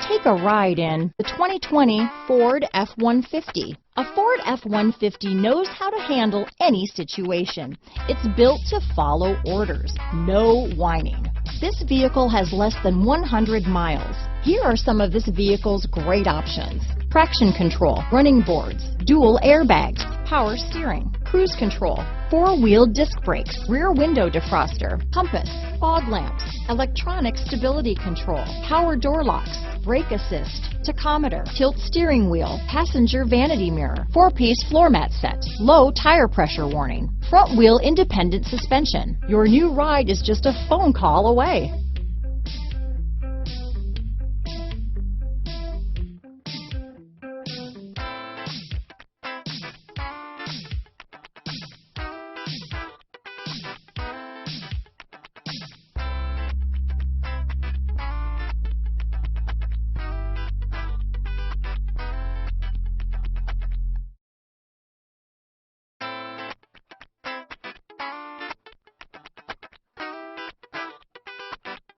Take a ride in the 2020 Ford F-150. A Ford F-150 knows how to handle any situation. It's built to follow orders, no whining. This vehicle has less than 100 miles. Here are some of this vehicle's great options: traction control, running boards, dual airbags, power steering, cruise control, four-wheel disc brakes, rear window defroster, compass, fog lamps, electronic stability control, power door locks, brake assist, tachometer, tilt steering wheel, passenger vanity mirror, four-piece floor mat set, low tire pressure warning, front wheel independent suspension. Your new ride is just a phone call away.